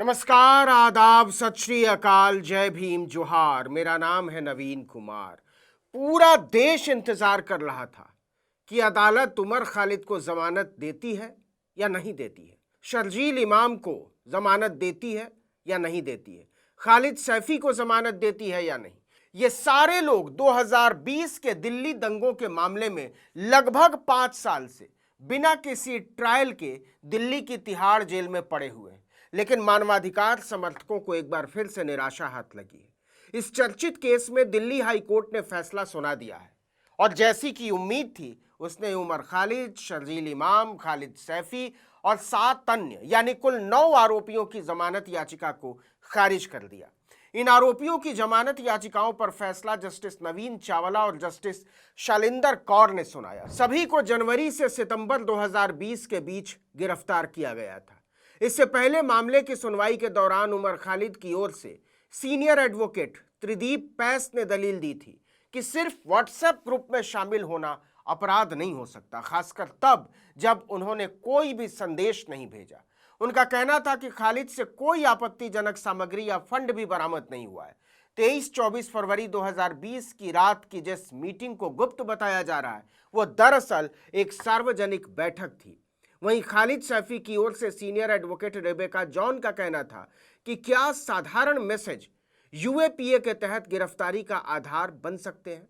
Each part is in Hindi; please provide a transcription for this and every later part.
नमस्कार, आदाब, सत श्री अकाल, जय भीम, जोहार। मेरा नाम है नवीन कुमार। पूरा देश इंतजार कर रहा था कि अदालत उमर खालिद को जमानत देती है या नहीं देती है, शर्जील इमाम को जमानत देती है या नहीं देती है, खालिद सैफी को जमानत देती है या नहीं। ये सारे लोग 2020 के दिल्ली दंगों के मामले में लगभग 5 साल से बिना किसी ट्रायल के दिल्ली की तिहाड़ जेल में पड़े हुए हैं। लेकिन मानवाधिकार समर्थकों को एक बार फिर से निराशा हाथ लगी है। इस चर्चित केस में दिल्ली हाई कोर्ट ने फैसला सुना दिया है और जैसी की उम्मीद थी उसने उमर खालिद, शर्जील इमाम, खालिद सैफी और 7 अन्य यानी कुल 9 आरोपियों की जमानत याचिका को खारिज कर दिया। इन आरोपियों की जमानत याचिकाओं पर फैसला जस्टिस नवीन चावला और जस्टिस शालिंदर कौर ने सुनाया। सभी को जनवरी से सितंबर 2020 के बीच गिरफ्तार किया गया था। इससे पहले मामले की सुनवाई के दौरान उमर खालिद की ओर से सीनियर एडवोकेट त्रिदीप पैस ने दलील दी थी कि सिर्फ व्हाट्सएप ग्रुप में शामिल होना अपराध नहीं हो सकता, खासकर तब जब उन्होंने कोई भी संदेश नहीं भेजा। उनका कहना था कि खालिद से कोई आपत्तिजनक सामग्री या फंड भी बरामद नहीं हुआ है। 23-24 फरवरी 2020 की रात की जिस मीटिंग को गुप्त बताया जा रहा है वो दरअसल एक सार्वजनिक बैठक थी। वहीं खालिद सैफी की ओर से सीनियर एडवोकेट रेबेका जॉन का कहना था कि क्या साधारण मैसेज यूएपीए के तहत गिरफ्तारी का आधार बन सकते हैं?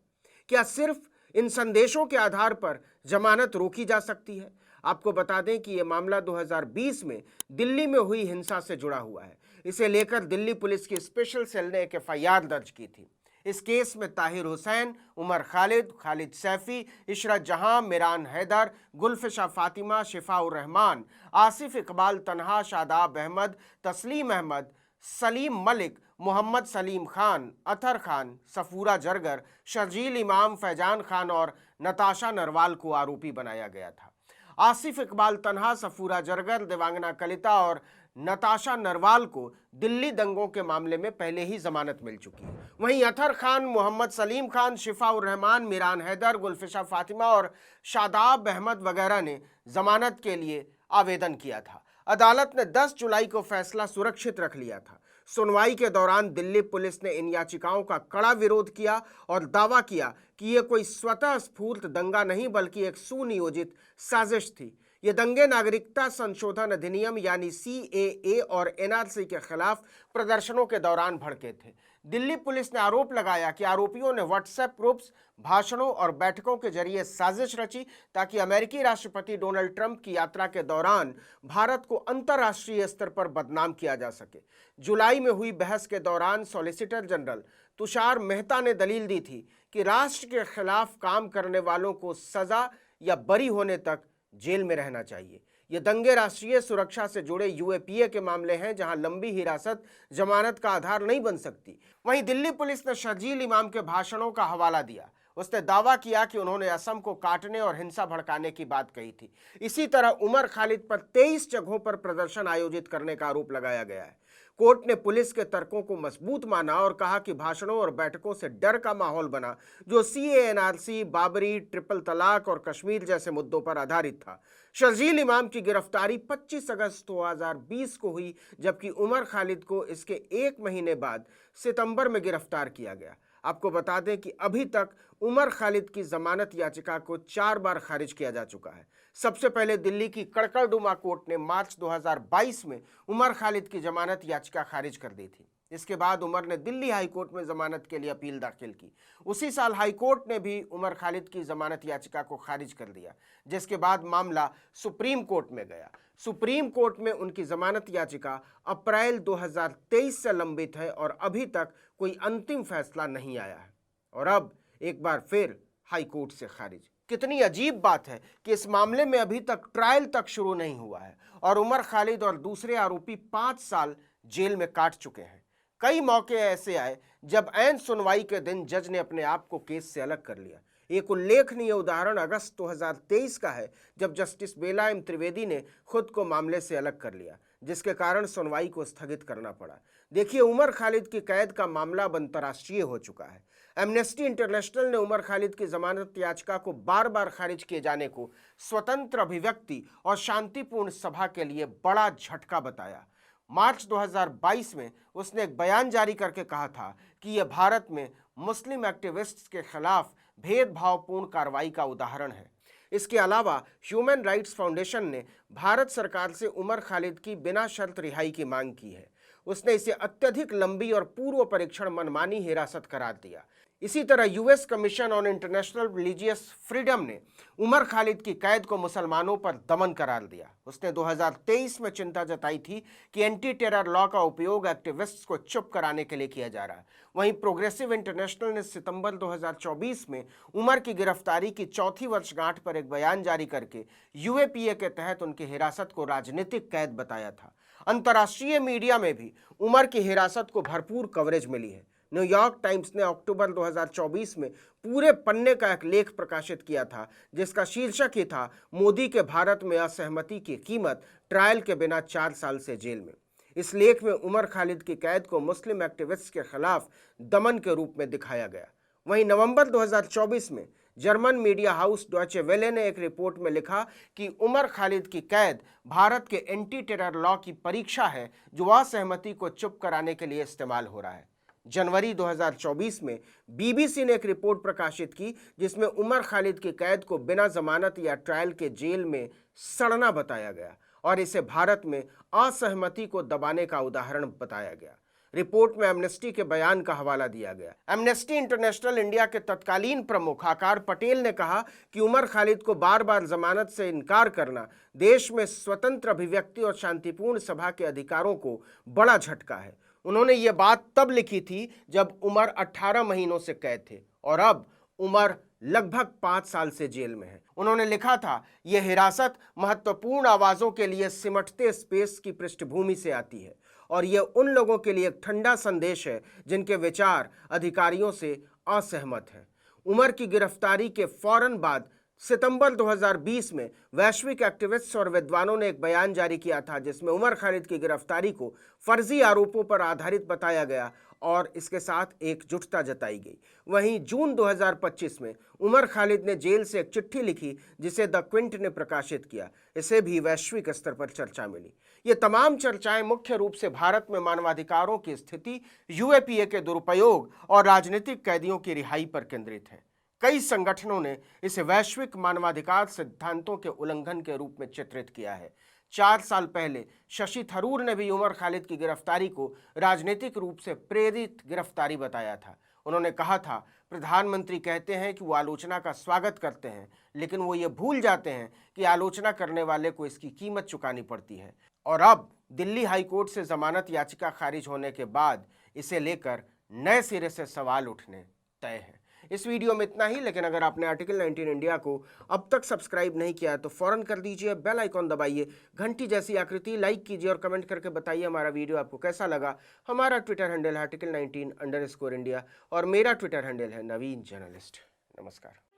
क्या सिर्फ इन संदेशों के आधार पर जमानत रोकी जा सकती है? आपको बता दें कि यह मामला 2020 में दिल्ली में हुई हिंसा से जुड़ा हुआ है। इसे लेकर दिल्ली पुलिस की स्पेशल सेल ने एक एफआईआर दर्ज की थी। इस केस में ताहिर हुसैन, उमर खालिद, खालिद सैफी, इशरत जहां, मिरान हैदर, गुलफिशा फातिमा, शिफाउर रहमान, आसिफ इकबाल तन्हा, शादाब अहमद, तस्लीम अहमद, सलीम मलिक, मोहम्मद सलीम खान, अतर खान, सफूरा जरगर, शर्जील इमाम, फैजान खान और नताशा नरवाल को आरोपी बनाया गया था। आसिफ इकबाल तन्हा, सफूरा जरगर, देवांगना कलिता और नताशा नरवाल को दिल्ली दंगों के मामले में पहले ही जमानत मिल चुकी है। वहीं अतर खान, मोहम्मद सलीम खान, शिफाउर रहमान, मिरान हैदर, गुलफिशा फातिमा और शादाब अहमद वगैरह ने जमानत के लिए आवेदन किया था। अदालत ने 10 जुलाई को फैसला सुरक्षित रख लिया था। सुनवाई के दौरान दिल्ली पुलिस ने इन याचिकाओं का कड़ा विरोध किया और दावा किया कि यह कोई स्वतः स्फूर्त दंगा नहीं बल्कि एक सुनियोजित साजिश थी। ये दंगे नागरिकता संशोधन अधिनियम यानी सीएए और एनआरसी के खिलाफ प्रदर्शनों के दौरान भड़के थे। दिल्ली पुलिस ने आरोप लगाया कि आरोपियों ने व्हाट्सएप ग्रुप्स, भाषणों और बैठकों के जरिए साजिश रची ताकि अमेरिकी राष्ट्रपति डोनाल्ड ट्रंप की यात्रा के दौरान भारत को अंतर्राष्ट्रीय स्तर पर बदनाम किया जा सके। जुलाई में हुई बहस के दौरान सॉलिसिटर जनरल तुषार मेहता ने दलील दी थी कि राष्ट्र के खिलाफ काम करने वालों को सजा या बरी होने तक जेल में रहना चाहिए। ये दंगे राष्ट्रीय सुरक्षा से जुड़े यूएपीए के मामले हैं जहां लंबी हिरासत जमानत का आधार नहीं बन सकती। वहीं दिल्ली पुलिस ने शर्जील इमाम के भाषणों का हवाला दिया। उसने दावा किया कि उन्होंने असम को काटने और हिंसा भड़काने की बात कही थी। इसी तरह उमर खालिद पर 23 जगहों पर प्रदर्शन आयोजित करने का आरोप लगाया गया है। कोर्ट ने पुलिस के तर्कों को मजबूत माना और कहा कि भाषणों और बैठकों से डर का माहौल बना जो सीएएनआरसी, बाबरी, ट्रिपल तलाक और कश्मीर जैसे मुद्दों पर आधारित था। शर्जील इमाम की गिरफ्तारी 25 अगस्त 2020 को हुई जबकि उमर खालिद को इसके 1 महीने बाद सितंबर में गिरफ्तार किया गया। आपको बता दें कि अभी तक उमर खालिद की जमानत याचिका को 4 बार खारिज किया जा चुका है। सबसे पहले दिल्ली की कड़कड़डुमा कोर्ट ने मार्च 2022 में उमर खालिद की जमानत याचिका खारिज कर दी थी। इसके बाद उमर ने दिल्ली हाई कोर्ट में जमानत के लिए अपील दाखिल की। उसी साल हाई कोर्ट ने भी उमर खालिद की जमानत याचिका को खारिज कर दिया, जिसके बाद मामला सुप्रीम कोर्ट में गया। सुप्रीम कोर्ट में उनकी जमानत याचिका अप्रैल 2023 से लंबित है और अभी तक कोई अंतिम फैसला नहीं आया है और अब एक बार फिर हाई कोर्ट से खारिज। कितनी अजीब बात है कि इस मामले में अभी तक ट्रायल तक शुरू नहीं हुआ है और उमर खालिद और दूसरे आरोपी 5 साल जेल में काट चुके हैं। कई मौके ऐसे आए जब ऐन सुनवाई के दिन जज ने अपने आप को केस से अलग कर लिया। एक उल्लेखनीय उदाहरण अगस्त 2023 का है जब जस्टिस बेला एम त्रिवेदी ने खुद को मामले से अलग कर लिया, जिसके कारण सुनवाई को स्थगित करना पड़ा। देखिए, उमर खालिद की कैद का मामला अब अंतर्राष्ट्रीय हो चुका है। एमनेस्टी इंटरनेशनल ने उमर खालिद की जमानत याचिका को बार बार खारिज किए जाने को स्वतंत्र अभिव्यक्ति और शांतिपूर्ण सभा के लिए बड़ा झटका बताया। मार्च 2022 में उसने एक बयान जारी करके कहा था कि यह भारत में मुस्लिम एक्टिविस्ट्स के खिलाफ भेदभावपूर्ण कार्रवाई का उदाहरण है। इसके अलावा ह्यूमन राइट्स फाउंडेशन ने भारत सरकार से उमर खालिद की बिना शर्त रिहाई की मांग की है। उसने इसे अत्यधिक लंबी और पूर्व परीक्षण मनमानी हिरासत करार दिया। इसी तरह US commission on international religious freedom ने उमर खालिद की कैद को मुसलमानों पर दमन करार दिया। उसने 2023 में चिंता जताई थी कि एंटी टेरर लॉ का उपयोग एक्टिविस्ट्स को चुप कराने के लिए किया जा रहा है। वहीं प्रोग्रेसिव इंटरनेशनल ने सितंबर 2024 में उमर की गिरफ्तारी की चौथी वर्षगांठ पर एक बयान जारी करके यूएपीए के तहत उनकी हिरासत को राजनीतिक कैद बताया था। अंतर्राष्ट्रीय मीडिया में भी उमर की हिरासत को भरपूर कवरेज मिली है। न्यूयॉर्क टाइम्स ने अक्टूबर 2024 में पूरे पन्ने का एक लेख प्रकाशित किया था जिसका शीर्षक ही था मोदी के भारत में असहमति की कीमत, ट्रायल के बिना 4 साल से जेल में। इस लेख में उमर खालिद की कैद को मुस्लिम एक्टिविस्ट के खिलाफ दमन के रूप में दिखाया गया। वहीं नवंबर 2024 में German media house Deutsche Welle ने एक रिपोर्ट में लिखा कि उमर खालिद की कैद भारत के एंटी टेरर लॉ की परीक्षा है जो असहमति को चुप कराने के लिए इस्तेमाल हो रहा है। जनवरी 2024 में बीबीसी ने एक रिपोर्ट प्रकाशित की जिसमें उमर खालिद की कैद को बिना जमानत या ट्रायल के जेल में सड़ना बताया गया और इसे भारत में असहमति को दबाने का उदाहरण बताया गया। रिपोर्ट में एमनेस्टी के बयान का हवाला दिया गया। एमनेस्टी इंटरनेशनल इंडिया के तत्कालीन प्रमुख आकार पटेल ने कहा कि उमर खालिद को बार बार जमानत से इनकार करना देश में स्वतंत्र अभिव्यक्ति और शांतिपूर्ण सभा के अधिकारों को बड़ा झटका है। उन्होंने ये बात तब लिखी थी जब उमर 18 महीनों से कैद थे और अब उमर लगभग 5 साल से जेल में है। उन्होंने लिखा था, यह हिरासत महत्वपूर्ण आवाज़ों के लिए सिमटते स्पेस की पृष्ठभूमि से आती है और यह उन लोगों के लिए एक ठंडा संदेश है जिनके विचार अधिकारियों से असहमत हैं। उमर की गिरफ्तारी के फौरन बाद सितंबर 2020 में वैश्विक एक्टिविस्ट्स और विद्वानों ने एक बयान जारी किया था जिसमें उमर खालिद की गिरफ्तारी को फर्जी आरोपों पर आधारित बताया गया और इसके साथ एकजुटता जताई गई। वहीं जून 2025 में उमर खालिद ने जेल से एक चिट्ठी लिखी जिसे द क्विंट ने प्रकाशित किया। इसे भी वैश्विक स्तर पर चर्चा मिली। ये तमाम चर्चाएं मुख्य रूप से भारत में मानवाधिकारों की स्थिति, यूएपीए के दुरुपयोग और राजनीतिक कैदियों की रिहाई पर केंद्रित हैं। कई संगठनों ने इसे वैश्विक मानवाधिकार सिद्धांतों के उल्लंघन के रूप में चित्रित किया है। 4 साल पहले शशि थरूर ने भी उमर खालिद की गिरफ्तारी को राजनीतिक रूप से प्रेरित गिरफ्तारी बताया था। उन्होंने कहा था, प्रधानमंत्री कहते हैं कि वो आलोचना का स्वागत करते हैं, लेकिन वो ये भूल जाते हैं कि आलोचना करने वाले को इसकी कीमत चुकानी पड़ती है। और अब दिल्ली हाईकोर्ट से जमानत याचिका खारिज होने के बाद इसे लेकर नए सिरे से सवाल उठने तय हैं। इस वीडियो में इतना ही, लेकिन अगर आपने आर्टिकल 19 इंडिया को अब तक सब्सक्राइब नहीं किया है तो फौरन कर दीजिए, बेल आइकॉन दबाइए, घंटी जैसी आकृति लाइक कीजिए और कमेंट करके बताइए हमारा वीडियो आपको कैसा लगा। हमारा ट्विटर हैंडल है article19_India और मेरा ट्विटर हैंडल है नवीन जर्नलिस्ट। नमस्कार।